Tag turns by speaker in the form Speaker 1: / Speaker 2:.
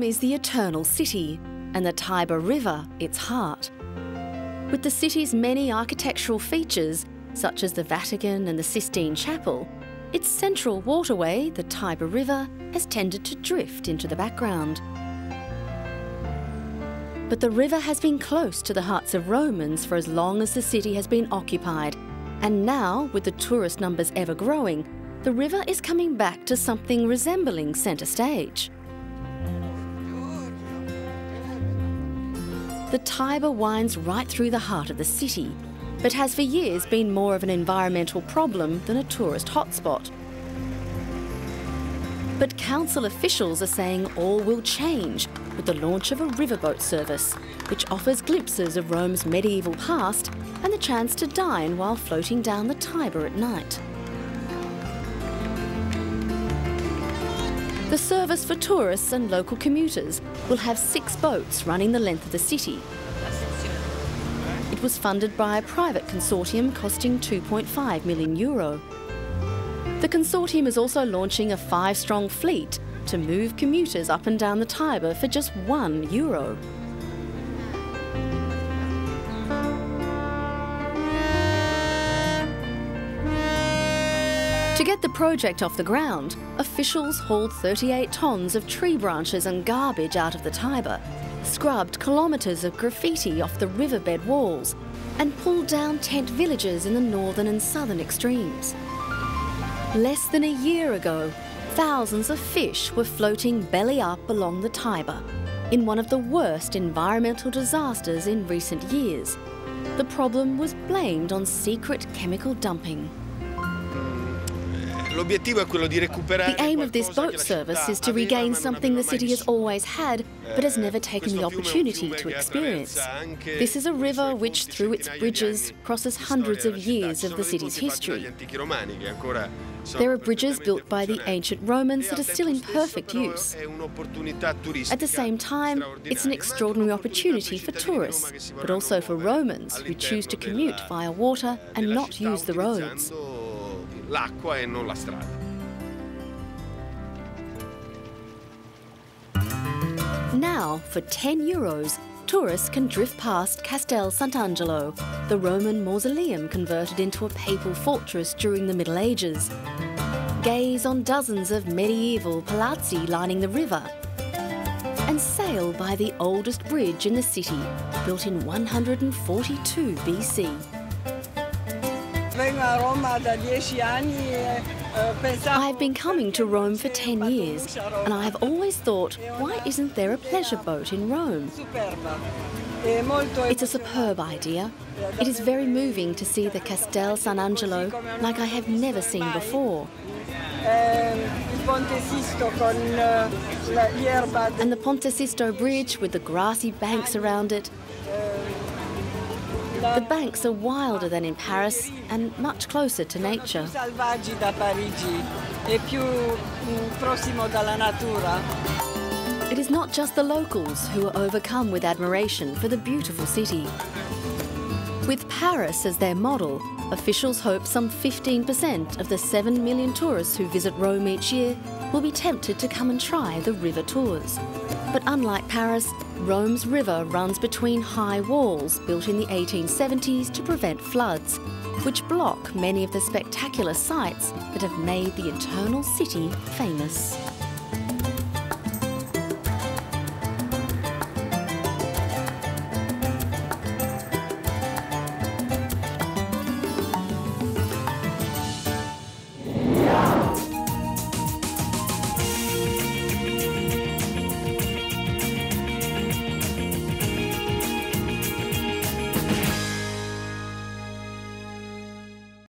Speaker 1: is the eternal city and the Tiber River its heart. With the city's many architectural features, such as the Vatican and the Sistine Chapel, its central waterway, the Tiber River, has tended to drift into the background. But the river has been close to the hearts of Romans for as long as the city has been occupied, and now, with the tourist numbers ever growing, the river is coming back to something resembling centre stage. The Tiber winds right through the heart of the city, but has for years been more of an environmental problem than a tourist hotspot. But council officials are saying all will change with the launch of a riverboat service, which offers glimpses of Rome's medieval past and the chance to dine while floating down the Tiber at night. The service for tourists and local commuters will have 6 boats running the length of the city. It was funded by a private consortium costing €2.5 million. The consortium is also launching a 5-strong fleet to move commuters up and down the Tiber for just €1. To get the project off the ground, officials hauled 38 tonnes of tree branches and garbage out of the Tiber, scrubbed kilometres of graffiti off the riverbed walls, and pulled down tent villages in the northern and southern extremes. Less than a year ago, thousands of fish were floating belly up along the Tiber, in one of the worst environmental disasters in recent years. The problem was blamed on secret chemical dumping. The aim of this boat service is to regain something the city has always had, but has never taken the opportunity to experience. This is a river which, through its bridges, crosses hundreds of years of the city's history. There are bridges built by the ancient Romans that are still in perfect use. At the same time, it's an extraordinary opportunity for tourists, but also for Romans who choose to commute via water and not use the roads. Now, for €10, tourists can drift past Castel Sant'Angelo, the Roman mausoleum converted into a papal fortress during the Middle Ages. Gaze on dozens of medieval palazzi lining the river, and sail by the oldest bridge in the city, built in 142 BC. I've been coming to Rome for 10 years, and I have always thought, why isn't there a pleasure boat in Rome? It's a superb idea. It is very moving to see the Castel Sant'Angelo like I have never seen before. And the Ponte Sisto Bridge with the grassy banks around it. The banks are wilder than in Paris and much closer to nature. It is not just the locals who are overcome with admiration for the beautiful city. With Paris as their model, officials hope some 15% of the 7 million tourists who visit Rome each year will be tempted to come and try the river tours. But unlike Paris, Rome's river runs between high walls built in the 1870s to prevent floods, which block many of the spectacular sights that have made the Eternal City famous.